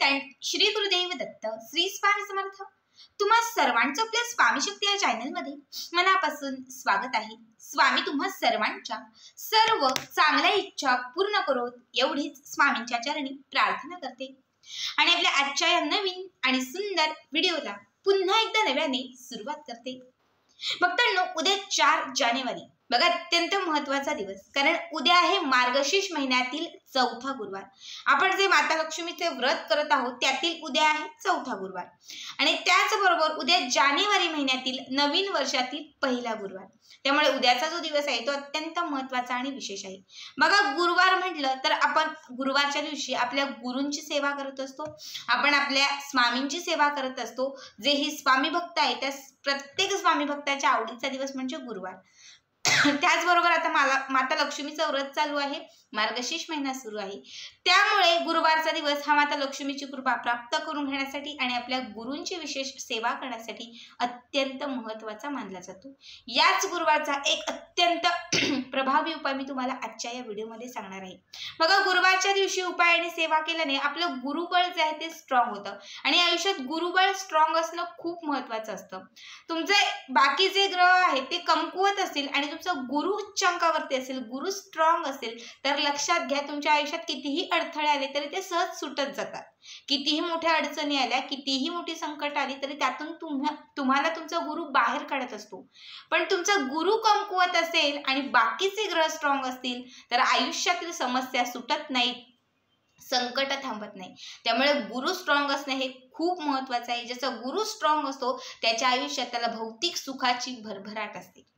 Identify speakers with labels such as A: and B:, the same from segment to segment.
A: श्री गुरुदेव दत्त, श्री स्वामी समर्थ। तुम्हा सर्वांचं आपल्या स्वामी शक्ती या चॅनलमध्ये मनापासून स्वागत आहे। स्वामी तुम्हा सर्वांच्या सर्व चांगल्या इच्छा पूर्ण करोत एवढीच स्वामींच्या चरणी प्रार्थना करते आणि आपल्या आजच्या या नवीन आणि सुंदर व्हिडिओला पुन्हा एकदा नव्याने सुरुवात करते। भक्तांनो, उद्या 4 जानेवारी बघा अत्यंत महत्त्वाचा दिवस, कारण उद्या आहे मार्गशीर्ष महिन्यातील चौथा गुरुवार। आपण जे माता लक्ष्मीचे व्रत करत आहोत त्यातील उद्या आहे चौथा गुरुवार आणि त्याचबरोबर उद्या जानेवारी महिन्यातील नवीन वर्षातील पहिला गुरुवार। त्यामुळे उद्याचा जो दिवस आहे तो अत्यंत महत्त्वाचा आणि विशेष आहे। बघा, गुरुवार म्हटलं तर आपण गुरुवारच्या दिवशी आपल्या गुरूंची सेवा करत असतो, आपण आपल्या स्वामींची सेवा करत असतो। जे ही स्वामी भक्त आहे त्या प्रत्येक स्वामी भक्ताच्या आवडीचा दिवस म्हणजे गुरुवार। त्याचबरोबर आता माता लक्ष्मीचं व्रत चालू आहे, मार्गशीर्ष महिना सुरू आहे, त्यामुळे गुरुवारचा दिवस हा माता लक्ष्मीची कृपा प्राप्त करून घेण्यासाठी आणि आपल्या गुरूंची विशेष सेवा करण्यासाठी अत्यंत महत्त्वाचा मानला जातो। याच गुरुवारचा एक अत्यंत प्रभावी उपाय मी तुम्हाला आजच्या या व्हिडिओमध्ये सांगणार आहे। बघा, गुरुवारच्या दिवशी उपाय आणि सेवा केल्याने आपलं गुरुबळ जे आहे ते स्ट्रॉंग होतं आणि आयुष्यात गुरुबळ स्ट्रॉंग असणं खूप महत्त्वाचं असतं। तुमचे बाकी जे ग्रह आहेत ते कमकुवत असतील आणि तुमचा गुरु उच्च अंकावरती असेल, गुरु स्ट्रॉंग असेल, तर लक्षात घ्या तुमच्या आयुष्यात कितीही अडथळे आले तरी ते सहज सुटत जातात। कितीही मोठ्या अडचणी आल्या, कितीही मोठी संकट आली तरी त्यातून तुम्हाला तुमचा गुरु बाहेर काढत असतो। पण तुमचा गुरु कमकुवत असेल आणि बाकीचे ग्रह स्ट्रॉंग असतील तर आयुष्यातील समस्या सुटत नाहीत, संकट थांबत नाही। त्यामुळे गुरु स्ट्रॉंग असणे हे खूप महत्त्वाचं आहे। ज्याचा गुरु स्ट्रॉंग असतो त्याच्या आयुष्यात त्याला भौतिक सुखाची भरभराट असते।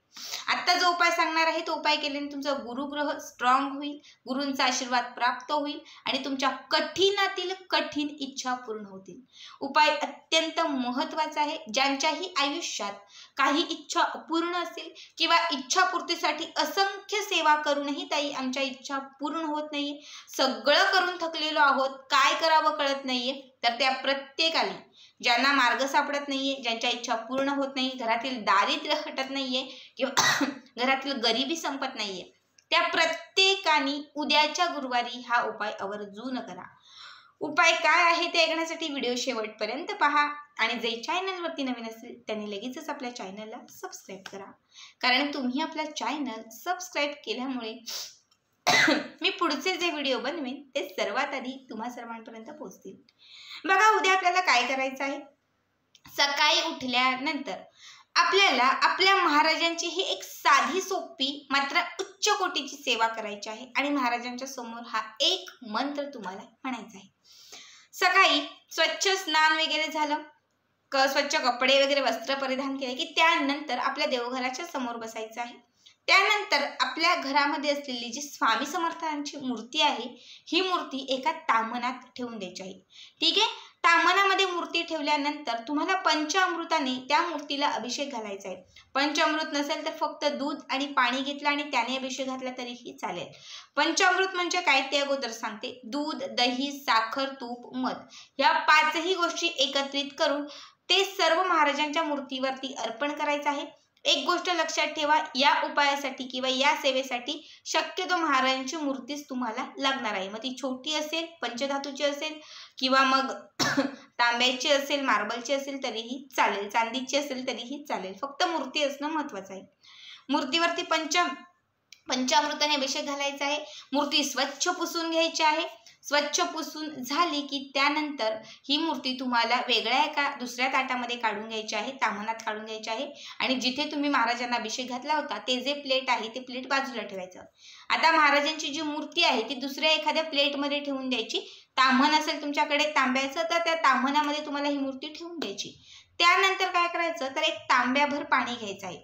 A: आता जो उपाय सांगणार आहे तो उपाय केल्याने तुमचा गुरुग्रह स्ट्रॉंग होईल, गुरूंचा आशीर्वाद प्राप्त होईल आणि तुमच्या कठीणातील कठीण इच्छा पूर्ण होतील। उपाय अत्यंत महत्त्वाचा आहे। ज्यांच्याही आयुष्यात काही इच्छा अपूर्ण असतील किंवा इच्छापूर्तीसाठी असंख्य सेवा करूनही ताई आमच्या इच्छा पूर्ण होत नाहीये, सगळं करून थकलेलो आहोत, काय करावं कळत नाहीये, तर त्या प्रत्येकाला, ज्यांना मार्ग सापडत नाहीये, ज्यांच्या इच्छा पूर्ण होत नाही, घरातील दारिद्र्य हटत नाहीये किंवा घरातील गरिबी संपत नाहीये, त्या प्रत्येकाने उद्याच्या गुरुवारी हा उपाय आवर्जून करा। उपाय काय आहे ते ऐकण्यासाठी व्हिडिओ शेवटपर्यंत पहा आणि जे चॅनलवरती नवीन असेल त्यांनी लगेचच आपल्या चॅनलला सबस्क्राईब करा, कारण तुम्ही आपला चॅनल सबस्क्राईब केल्यामुळे मी पुढचे जे व्हिडिओ बनवेन ते सर्वात आधी तुम्हा सर्वांपर्यंत पोहोचतील। बघा, उद्या आपल्याला काय करायचं आहे, सकाळी उठल्यानंतर आपल्याला आपल्या महाराजांची ही एक साधी सोपी मात्र उच्च कोटीची सेवा करायची आहे आणि महाराजांच्या समोर हा एक मंत्र तुम्हाला म्हणायचा आहे। सकाळी स्वच्छ स्नान वगैरे झालं, स्वच्छ कपडे वगैरे वस्त्र परिधान केले की त्यानंतर आपल्या देवघराच्या समोर बसायचं आहे। त्यानंतर आपल्या घरामध्ये असलेली जी स्वामी समर्थांची मूर्ती आहे ही मूर्ती एका ताम्हणात ठेवून द्यायची आहे। ठीक आहे, ताम्हणामध्ये मूर्ती ठेवल्यानंतर तुम्हाला पंचामृताने त्या मूर्तीला अभिषेक घालायचा आहे। पंचामृत नसेल तर फक्त दूध आणि पाणी घेतलं आणि त्याने अभिषेक घातला तरीही चालेल। पंचामृत म्हणजे काय ते अगोदर सांगते। दूध, दही, साखर, तूप, मध या 5ही गोष्टी एकत्रित करून ते सर्व महाराजांच्या मूर्तीवरती अर्पण करायचं आहे। एक गोष्ट लक्षात ठेवा, या उपायासाठी किंवा या सेवेसाठी शक्यतो महाराजांची मूर्तीच तुम्हाला लागणार आहे। मग ती छोटी असेल, पंचधातूची असेल किंवा मग तांब्याची असेल, मार्बलची असेल तरीही चालेल, चांदीची असेल तरीही चालेल, फक्त मूर्ती असणं महत्त्वाचं आहे। मूर्तीवरती पंचामृताने अभिषेक घालायचा आहे। मूर्ती स्वच्छ पुसून घ्यायची आहे। स्वच्छ पुसून झाली की त्यानंतर ही मूर्ती तुम्हाला वेगळ्या एका दुसऱ्या ताटामध्ये काढून घ्यायची आहे, ताम्हणात काढून घ्यायची आहे आणि जिथे तुम्ही महाराजांना अभिषेक घातला होता ते जे प्लेट आहे ते प्लेट बाजूला ठेवायचं। आता महाराजांची जी मूर्ती आहे ती दुसऱ्या एखाद्या प्लेटमध्ये ठेवून द्यायची। ताम्हण असेल तुमच्याकडे तांब्याचं तर त्या ताम्हणामध्ये तुम्हाला ही मूर्ती ठेवून द्यायची। त्यानंतर काय करायचं तर एक तांब्याभर पाणी घ्यायचं आहे।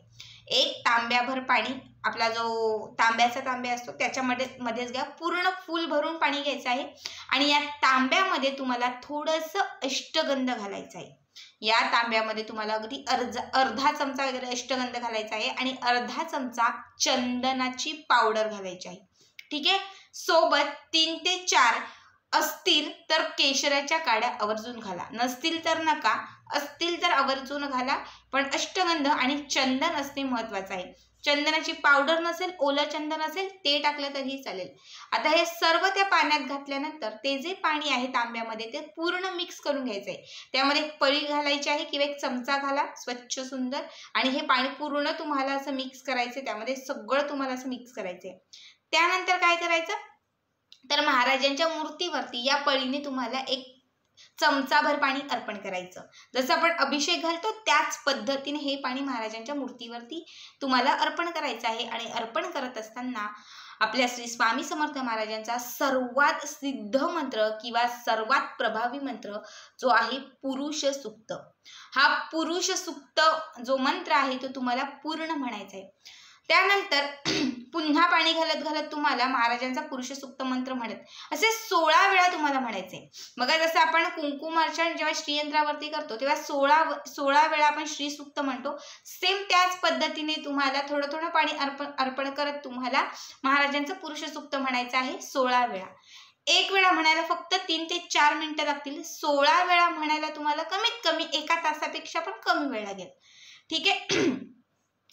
A: एक तांब्याभर पाणी, आपला जो तांब्याचा तांब्या असतो त्याच्यामध्येच घ्या, पूर्ण फुल भरून पाणी घ्यायचं आहे आणि या तांब्यामध्ये तुम्हाला थोडंसं अष्टगंध घालायचं आहे। या तांब्यामध्ये तुम्हाला अगदी अर्धा चमचा वगैरे अष्टगंध घालायचा आहे आणि अर्धा चमचा चंदनाची पावडर घालायची आहे। ठीक आहे, सोबत 3 ते 4 असतील तर केशराच्या काड्या आवर्जून घाला, नसतील तर नका, असतील तर आवर्जून घाला, पण अष्टगंध आणि चंदन असणे महत्त्वाचं आहे। चंदनाची पावडर नसेल, ओलं चंदन असेल ते टाकलं तरीही चालेल. आता हे सर्व त्या पाण्यात घातल्यानंतर ते जे पाणी आहे तांब्यामध्ये ते पूर्ण मिक्स करून घ्यायचं आहे. त्यामध्ये एक पळी घालायची आहे किंवा एक चमचा घाला स्वच्छ सुंदर, आणि हे पाणी पूर्ण तुम्हाला असं मिक्स करायचं. त्यामध्ये सगळं तुम्हाला असं मिक्स करायचंय. त्यानंतर काय करायचं तर महाराजांच्या मूर्तीवरती या पळीने तुम्हाला एक चमचाभर पाणी अर्पण करायचं. जसं आपण अभिषेक घालतो त्याच पद्धतीने हे पाणी महाराजांच्या मूर्तीवरती तुम्हाला अर्पण करायचं आहे. आणि अर्पण करत असताना आपल्या श्री स्वामी समर्थ महाराजांचा सर्वात सिद्ध मंत्र किंवा सर्वात प्रभावी मंत्र जो आहे पुरुष सूक्त. हा पुरुष सूक्त जो मंत्र आहे तो तुम्हाला पूर्ण म्हणायचा आहे. त्यानंतर पुन्हा पाणी घालत घालत तुम्हाला महाराजांचा पुरुष सूक्त मंत्र म्हणत असे 16 वेळा तुम्हाला म्हणायचे. बघा जसं आपण कुंकुमार्चन जेव्हा श्रीयंत्रावरती करतो तेव्हा 16 वेळा आपण श्री सूक्त म्हणतो, सेम त्याच पद्धतीने तुम्हाला थोडं थोडं पाणी अर्पण करत तुम्हाला महाराजांचं पुरुष सूक्त म्हणायचं आहे 16 वेळा. एक वेळा म्हणायला फक्त 3 ते 4 मिनिटं लागतील. 16 वेळा म्हणायला तुम्हाला कमीत कमी 1 तासापेक्षा पण कमी वेळ लागेल. ठीक आहे.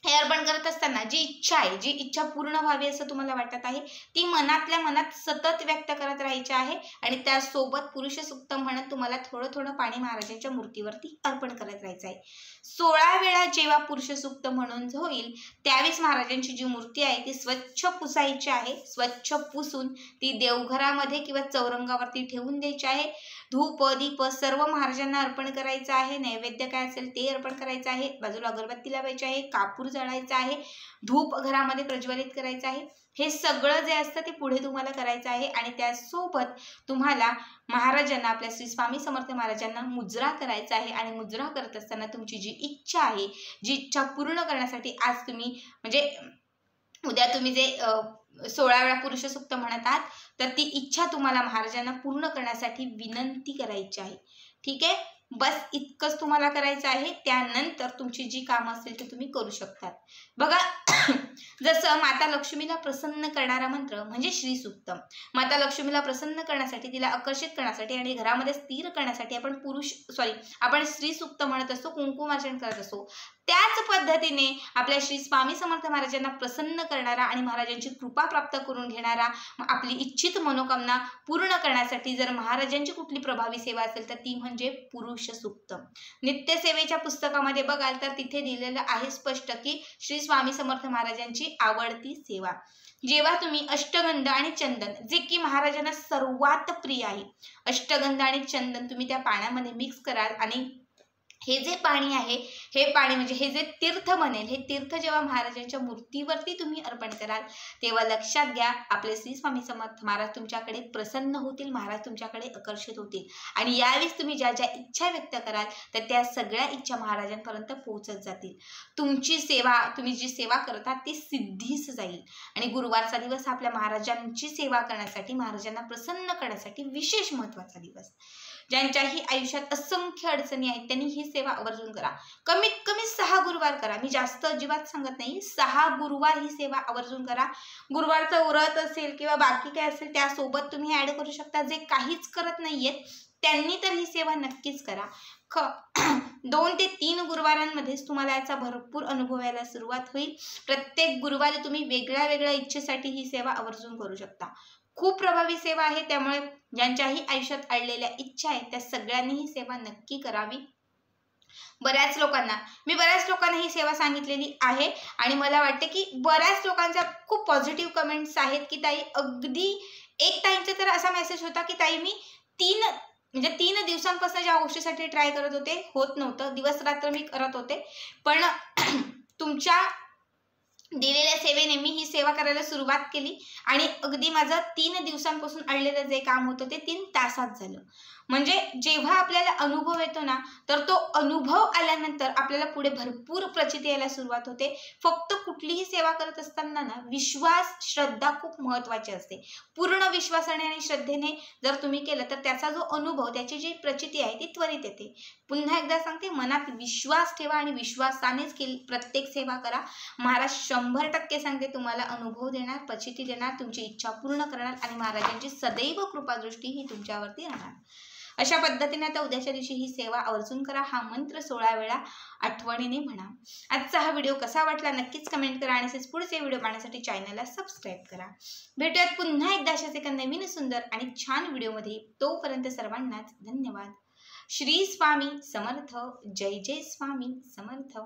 A: हे अर्पण करत असताना जी इच्छा आहे, जी इच्छा पूर्ण व्हावी असं तुम्हाला वाटत आहे ती मनातल्या मनात सतत व्यक्त करत राहायची आहे. आणि त्यासोबत पुरुष सूक्त म्हणत तुम्हाला थोडं थोडं पाणी महाराजांच्या मूर्तीवरती अर्पण करत राहायचं आहे. 16 वेळा जेव्हा पुरुष सूक्त म्हणून होईल त्यावेळेस महाराजांची जी मूर्ती आहे ती स्वच्छ पुसायची आहे. स्वच्छ पुसून ती देवघरामध्ये किंवा चौरंगावरती ठेवून द्यायची आहे. धूप दीप सर्व महाराजांना अर्पण करायचं आहे. नैवेद्य काय असेल ते अर्पण करायचं आहे. बाजूला अगरबत्ती लावायची आहे, कापूर जळायचा आहे, धूप घरामध्ये प्रज्वलित करायचं आहे. हे सगळं जे असतं ते पुढे तुम्हाला करायचं आहे. आणि त्यासोबत तुम्हाला महाराजांना आपल्या श्री स्वामी समर्थ महाराजांना मुजरा करायचा आहे. आणि मुजरा करत असताना तुमची जी इच्छा आहे, जी इच्छा पूर्ण करण्यासाठी आज तुम्ही म्हणजे उद्या तुम्ही जे 16 वेळा पुरुष सूक्त म्हणत आहात तर ती इच्छा तुम्हाला महाराजांना पूर्ण करण्यासाठी विनंती करायची आहे. ठीक आहे. बस इतकंच तुम्हाला करायचं आहे. त्यानंतर तुमची जी कामं असतील ते तुम्ही करू शकतात. बघा जसं माता लक्ष्मीला प्रसन्न करणारा मंत्र म्हणजे श्री सूक्त. माता लक्ष्मीला प्रसन्न करण्यासाठी, तिला आकर्षित करण्यासाठी आणि घरामध्ये स्थिर करण्यासाठी आपण श्री सूक्त म्हणत असतो, कुंकुमार्चन करत असतो. त्याच पद्धतीने आपल्या श्री स्वामी समर्थ महाराजांना प्रसन्न करणारा आणि महाराजांची कृपा प्राप्त करून घेणारा, आपली इच्छित मनोकामना पूर्ण करण्यासाठी जर महाराजांची कुठली प्रभावी सेवा असेल तर ती म्हणजे पुरुष सूक्त. नित्यसेवेच्या पुस्तकामध्ये बघाल तर तिथे दिलेलं आहे स्पष्ट की श्री स्वामी समर्थ महाराजांची आवडती सेवा. जेव्हा तुम्ही अष्टगंध आणि चंदन जे की महाराजांना सर्वात प्रिय आहे, अष्टगंध आणि चंदन तुम्ही त्या पाण्यामध्ये मिक्स कराल आणि हे जे पाणी आहे हे पाणी म्हणजे हे जे तीर्थ बनेल, हे तीर्थ जेव्हा महाराजांच्या मूर्तीवरती तुम्ही अर्पण कराल तेव्हा लक्षात घ्या आपले श्री स्वामी समर्थ महाराज तुमच्याकडे प्रसन्न होतील, महाराज तुमच्याकडे आकर्षित होतील. आणि यावेळेस तुम्ही ज्या ज्या इच्छा व्यक्त कराल तर त्या सगळ्या इच्छा महाराजांपर्यंत पोहोचत जातील. तुमची सेवा, तुम्ही जी सेवा करता ती सिद्धीस जाईल. आणि गुरुवारचा दिवस आपल्या महाराजांची सेवा करण्यासाठी, महाराजांना प्रसन्न करण्यासाठी विशेष महत्त्वाचा दिवस. ज्यांच्याही आयुष्यात असंख्य अडचणी आहेत त्यांनी ही सेवा आवर्जून करा. कमीत कमी 6 गुरुवार करा. मी जास्त अजिबात सांगत नाही, 6 गुरुवार ही सेवा आवर्जून करा. गुरुवारचं व्रत असेल किंवा बाकी काय असेल त्यासोबत तुम्ही ऍड करू शकता. जे काहीच करत नाहीयेत त्यांनी तर ही सेवा नक्कीच करा. 2 ते 3 गुरुवारांमध्येच तुम्हाला याचा भरपूर अनुभव यायला सुरुवात होईल. प्रत्येक गुरुवारी तुम्ही वेगळ्या वेगळ्या इच्छेसाठी ही सेवा आवर्जून करू शकता. खूप प्रभावी सेवा आहे. त्यामुळे ज्यांच्याही आयुष्यात अडलेल्या इच्छा आहेत त्या सगळ्यांनी ही सेवा नक्की करावी. बऱ्याच लोकांना ही सेवा सांगितलेली आहे आणि मला वाटते की बऱ्याच लोकांच्या खूप पॉझिटिव्ह कमेंट्स आहेत की ताई अगदी एक टाइमचा तर असा मेसेज होता की ताई मी 3 दिवसांपासून ज्या गोष्टीसाठी ट्राय करत होते होत नव्हतं, दिवस रात्र मी करत होते, पण तुमच्या दिलेल्या सेवेने मी ही सेवा करायला सुरुवात केली आणि अगदी माझं 3 दिवसांपासून अडलेलं जे काम होतं ते 3 तासात झालं. म्हणजे जेव्हा आपल्याला अनुभव येतो ना तर तो अनुभव आल्यानंतर आपल्याला पुढे भरपूर प्रचिती यायला सुरुवात होते. फक्त कुठलीही सेवा करत असताना ना विश्वास, श्रद्धा खूप महत्त्वाची असते. पूर्ण विश्वासाने आणि श्रद्धेने जर तुम्ही केलं तर त्याचा जो अनुभव, त्याची जी प्रचिती आहे ती त्वरित येते. पुन्हा एकदा सांगते, मनात विश्वास ठेवा आणि विश्वासानेच प्रत्येक सेवा करा. महाराज 100% सांगते तुम्हाला अनुभव देणार, प्रचिती देणार, तुमची इच्छा पूर्ण करणार आणि महाराजांची सदैव कृपादृष्टी ही तुमच्यावरती राहणार. अशा पद्धतीने आता उद्याच्या दिवशी ही सेवा आवर्जून करा. हा मंत्र 16 वेळा आठवणीने म्हणा. आजचा हा व्हिडिओ कसा वाटला नक्कीच कमेंट करा आणि असेच पुढचे व्हिडिओ पाहण्यासाठी चॅनलला सबस्क्राईब करा. भेटूयात पुन्हा एकदा अशाच एका नवीन सुंदर आणि छान व्हिडिओमध्ये. तोपर्यंत सर्वांनाच धन्यवाद. श्री स्वामी समर्थ. जय जय स्वामी समर्थ.